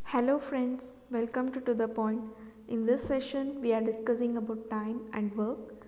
Hello friends, welcome to the point. In this session we are discussing about time and work,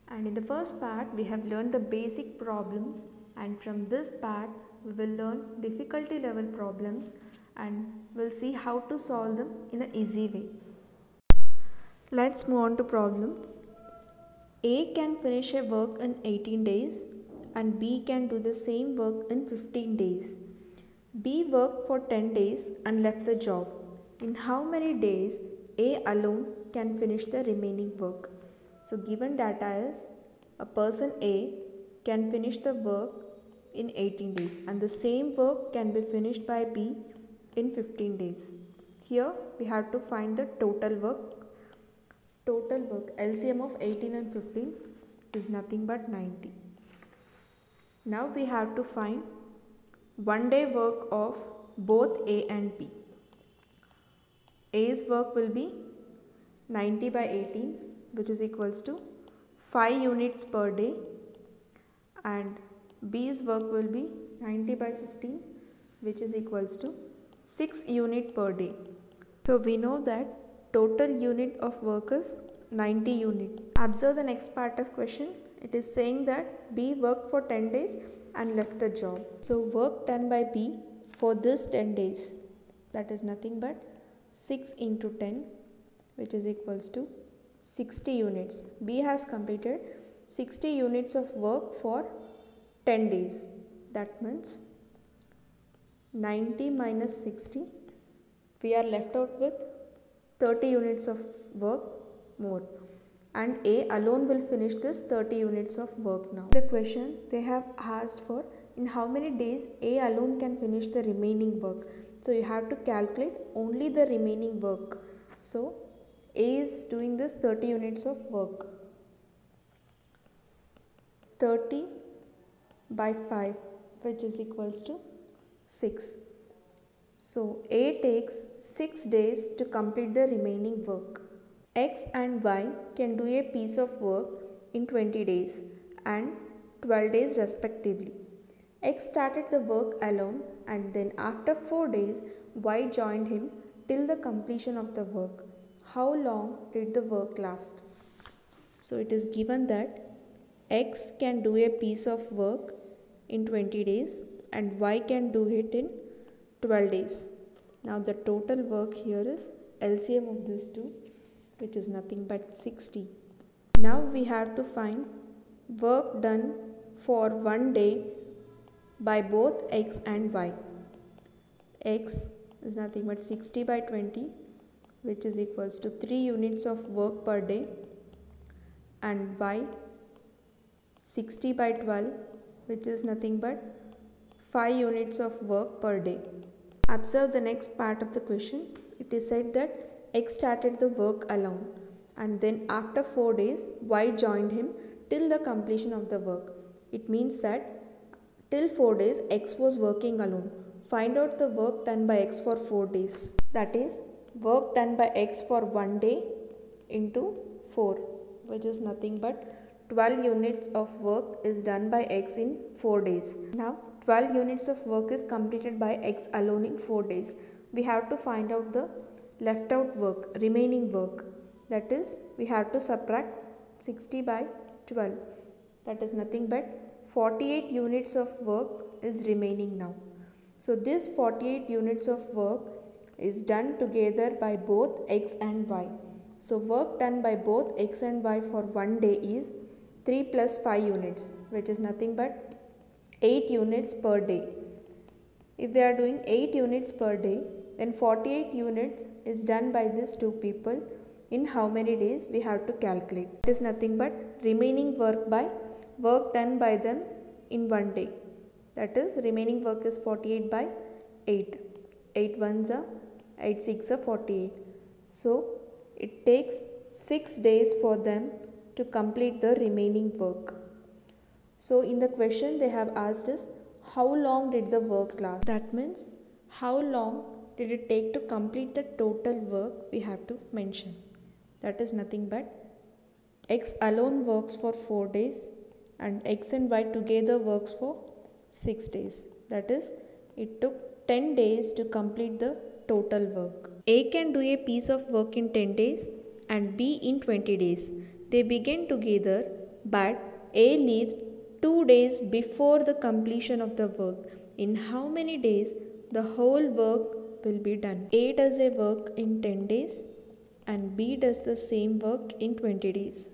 and in the first part we have learned the basic problems, and from this part we will learn difficulty level problems and we'll see how to solve them in an easy way. Let's move on to problems. A can finish a work in 18 days and B can do the same work in 15 days. B worked for 10 days and left the job. In how many days A alone can finish the remaining work? So given data is a person A can finish the work in 18 days and the same work can be finished by B in 15 days. Here we have to find the total work. LCM of 18 and 15 is nothing but 90. Now we have to find 1 day work of both A and B. A's work will be 90 by 18, which is equals to 5 units per day, and B's work will be 90 by 15, which is equals to 6 units per day. So we know that total unit of work is 90 units. Observe the next part of question. It is saying that B worked for 10 days and left the job. So work done by B for this 10 days, that is nothing but 6 into 10, which is equals to 60 units. B has completed 60 units of work for 10 days. That means 90 minus 60, we are left out with 30 units of work more, and A alone will finish this 30 units of work now. The question they have asked for, in how many days A alone can finish the remaining work. So you have to calculate only the remaining work. So A is doing this 30 units of work. 30 by 5, which is equals to 6. So A takes 6 days to complete the remaining work. X and Y can do a piece of work in 20 days and 12 days respectively. X started the work alone and then after 4 days Y joined him till the completion of the work. How long did the work last? So it is given that X can do a piece of work in 20 days and Y can do it in 12 days. Now the total work here is LCM of these two, which is nothing but 60. Now we have to find work done for 1 day by both X and Y. X is nothing but 60 by 20, which is equals to 3 units of work per day, and Y 60 by 12, which is nothing but 5 units of work per day. Observe the next part of the question. It is said that X started the work alone and then after 4 days Y joined him till the completion of the work. It means that till 4 days X was working alone. Find out the work done by X for 4 days. That is work done by X for 1 day into 4, which is nothing but 12 units of work is done by X in 4 days. Now 12 units of work is completed by X alone in 4 days. We have to find out the left out work, remaining work. That is, we have to subtract 60 by 12. That is nothing but 48 units of work is remaining now. So this 48 units of work is done together by both X and Y. So work done by both X and Y for 1 day is 3 plus 5 units, which is nothing but 8 units per day. If they are doing 8 units per day, then 48 units is done by these two people in how many days we have to calculate. It is nothing but remaining work by work done by them in 1 day. That is, remaining work is 48 by 8. 8 ones are 8 6 are 48. So it takes 6 days for them to complete the remaining work. So in the question they have asked us, how long did the work last? That means how long did it take to complete the total work we have to mention. That is nothing but X alone works for 4 days and X and Y together works for 6 days. That is, it took 10 days to complete the total work. A can do a piece of work in 10 days and B in 20 days. They begin together, but A leaves 2 days before the completion of the work. In how many days the whole work will be done? A does a work in 10 days and B does the same work in 20 days.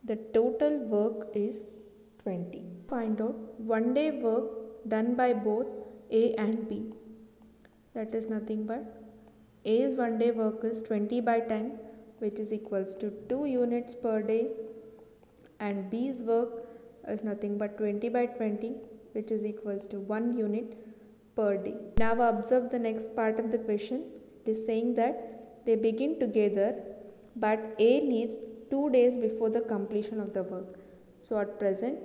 The total work is 20. Find out 1 day work done by both A and B. That is nothing but A's 1 day work is 20 by 10, which is equals to 2 units per day, and B's work is nothing but 20 by 20, which is equals to 1 unit per day. Now observe the next part of the question. It is saying that they begin together, but A leaves 2 days before the completion of the work. So at present,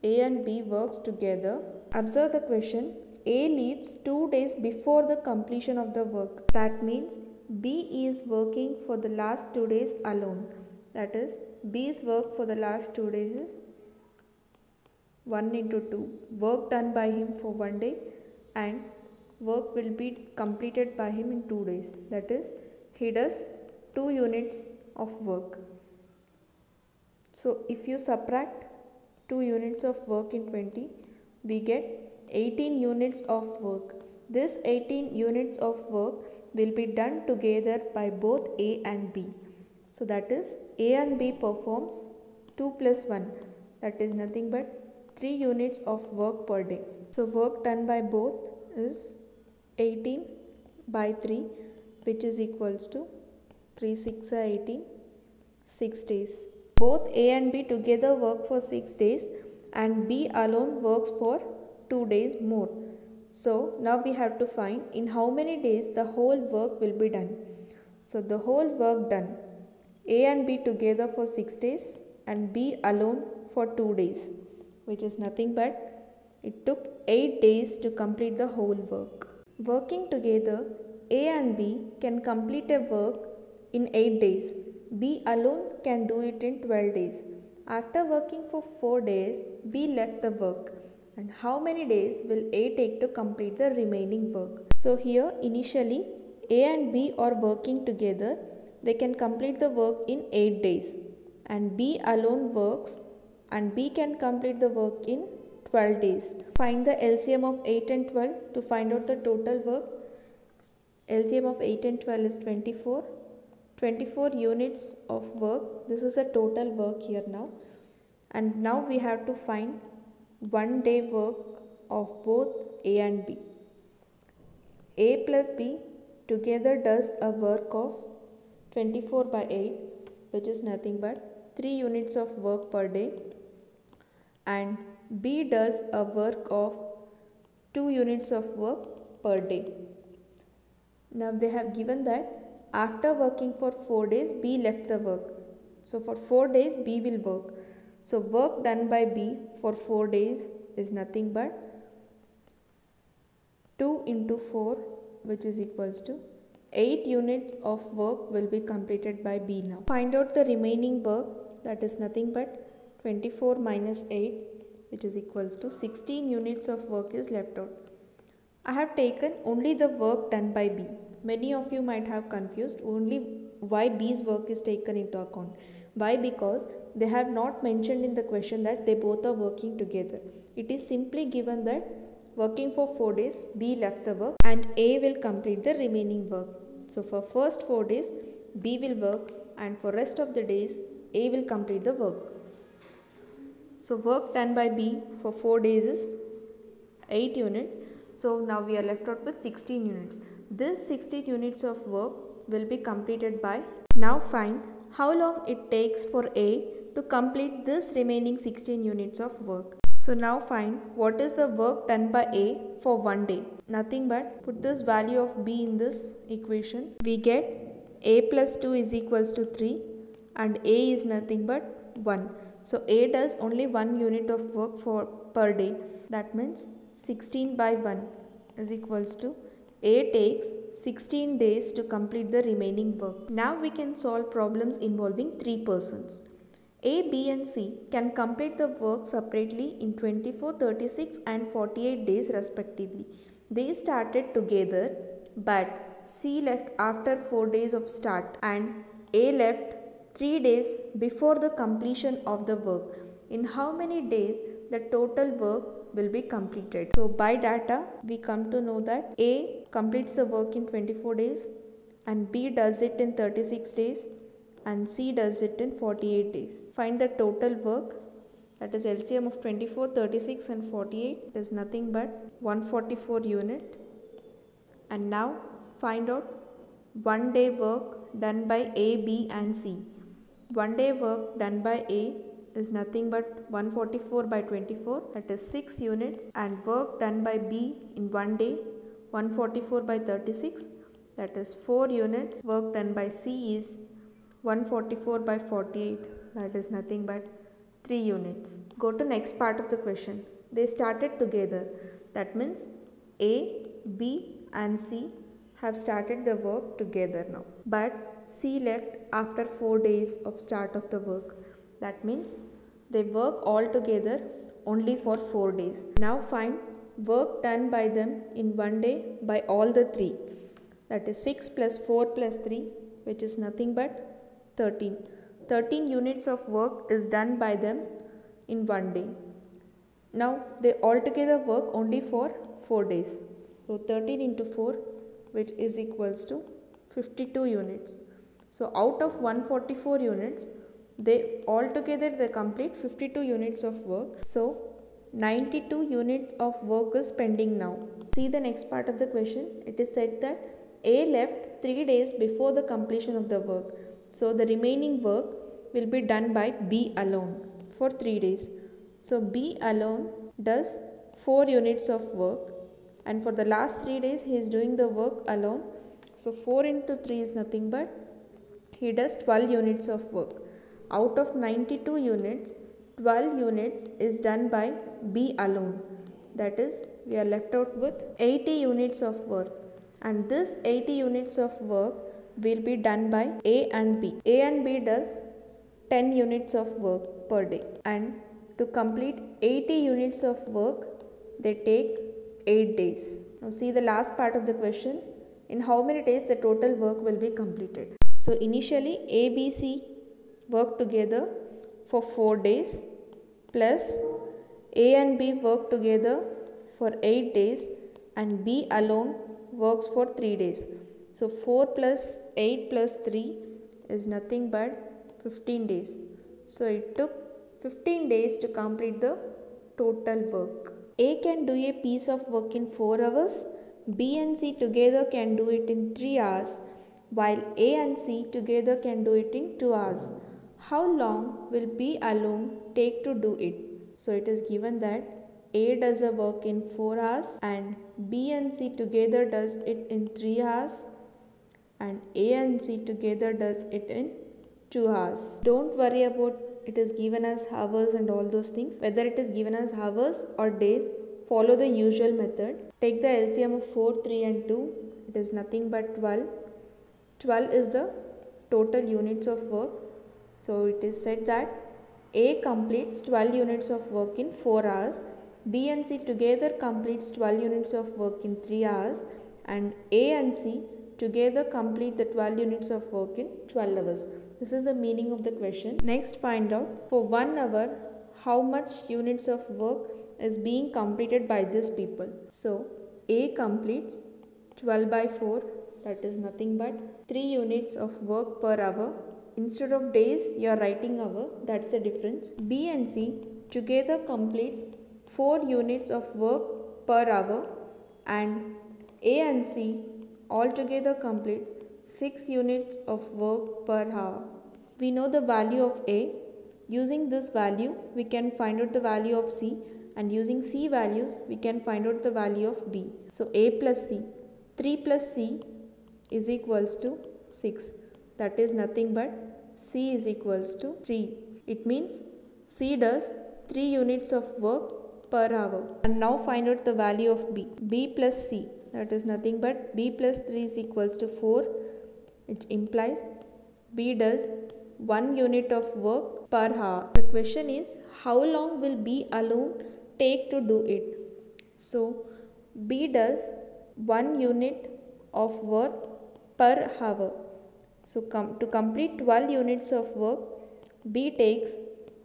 A and B works together. Observe the question. A leaves 2 days before the completion of the work. That means B is working for the last 2 days alone. That is, B's work for the last 2 days is 1 into 2. Work done by him for 1 day and work will be completed by him in 2 days. That is, he does 2 units of work. So if you subtract 2 units of work in 20, we get 18 units of work. This 18 units of work will be done together by both A and B. So that is, A and B performs 2 plus 1. That is nothing but 3 units of work per day. So work done by both is 18 by 3, which is equals to 3 6 are 18, 6 days. Both A and B together work for 6 days and B alone works for 2 days more. So now we have to find in how many days the whole work will be done. So the whole work done, A and B together for 6 days and B alone for 2 days, which is nothing but it took 8 days to complete the whole work. Working together, A and B can complete a work in 8 days. B alone can do it in 12 days. After working for 4 days, B left the work. And how many days will A take to complete the remaining work? So here initially A and B are working together. They can complete the work in 8 days. And B alone works and B can complete the work in 12 days. Find the LCM of 8 and 12 to find out the total work. LCM of 8 and 12 is 24. 24 units of work. This is the total work here now. And now we have to find 1 day work of both A and B. A plus B together does a work of 24 by 8, which is nothing but 3 units of work per day, and B does a work of 2 units of work per day. Now they have given that after working for 4 days, B left the work. So for 4 days, B will work. So work done by B for 4 days is nothing but 2 into 4, which is equals to 8 units of work will be completed by B now. Find out the remaining work, that is nothing but 24 minus 8, which is equals to 16 units of work is left out. I have taken only the work done by B. Many of you might have confused only why B's work is taken into account. Why? Because they have not mentioned in the question that they both are working together. It is simply given that working for 4 days, B left the work and A will complete the remaining work. So for first 4 days, B will work and for rest of the days, A will complete the work. So work done by B for 4 days is 8 units. So now we are left out with 16 units. This 16 units of work will be completed by. Now find how long it takes for A to complete this remaining 16 units of work. So now find what is the work done by A for 1 day. Nothing but put this value of B in this equation. We get A plus 2 is equals to 3 and A is nothing but 1. So A does only 1 unit of work per day. That means 16 by 1 is equals to A takes 16 days to complete the remaining work. Now we can solve problems involving 3 persons. A, B and C can complete the work separately in 24, 36 and 48 days respectively. They started together, but C left after 4 days of start and A left 3 days before the completion of the work, in how many days the total work will be completed? So by data, we come to know that A completes the work in 24 days and B does it in 36 days and C does it in 48 days. Find the total work, that is LCM of 24, 36 and 48 is nothing but 144 unit. And now find out 1 day work done by A, B and C. 1 day work done by A is nothing but 144 by 24, that is 6 units, and work done by B in 1 day 144 by 36, that is 4 units. Work done by C is 144 by 48, that is nothing but 3 units. Go to next part of the question. They started together, that means A, B and C have started the work together now, but C left after 4 days of start of the work. That means they work all together only for 4 days. Now find work done by them in 1 day by all the 3. That is 6 plus 4 plus 3, which is nothing but 13. 13 units of work is done by them in 1 day. Now they altogether work only for 4 days. So 13 into 4, which is equals to 52 units. So out of 144 units, they complete 52 units of work. So 92 units of work is pending now. See the next part of the question. It is said that A left 3 days before the completion of the work. So the remaining work will be done by B alone for 3 days. So B alone does 4 units of work, and for the last 3 days he is doing the work alone. So 4 into 3 is nothing but he does 12 units of work. Out of 92 units, 12 units is done by B alone. That is, we are left out with 80 units of work, and this 80 units of work will be done by A and B. A and B does 10 units of work per day, and to complete 80 units of work, they take 8 days. Now see the last part of the question. In how many days the total work will be completed? So initially A, B, C work together for 4 days, plus A and B work together for 8 days, and B alone works for 3 days. So 4 plus 8 plus 3 is nothing but 15 days. So it took 15 days to complete the total work. A can do a piece of work in 4 hours, B and C together can do it in 3 hours, while A and C together can do it in 2 hours. How long will B alone take to do it? So it is given that A does a work in 4 hours and B and C together does it in 3 hours, and A and C together does it in 2 hours. Don't worry about it is given as hours and all those things. Whether it is given as hours or days, follow the usual method. Take the LCM of 4, 3 and 2. It is nothing but 12. 12 is the total units of work. So it is said that A completes 12 units of work in 4 hours. B and C together completes 12 units of work in 3 hours, and A and C together complete the 12 units of work in 12 hours. This is the meaning of the question. Next, find out for 1 hour how much units of work is being completed by these people. So A completes 12 by 4, that is nothing but 3 units of work per hour. Instead of days, you are writing hour, that's the difference. B and C together completes 4 units of work per hour, and A and C altogether completes 6 units of work per hour. We know the value of A. Using this value, we can find out the value of C, and using C values, we can find out the value of B. So A plus C, 3 plus C is equals to 6. That is nothing but C is equals to 3. It means C does 3 units of work per hour. And now find out the value of B. B plus C, that is nothing but B plus 3 is equals to 4, which implies B does 1 unit of work per hour. The question is, how long will B alone take to do it? So B does 1 unit of work per hour. So to complete 12 units of work, B takes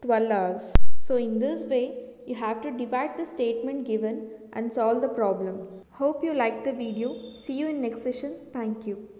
12 hours. So in this way, you have to divide the statement given and solve the problems. Hope you liked the video. See you in next session. Thank you.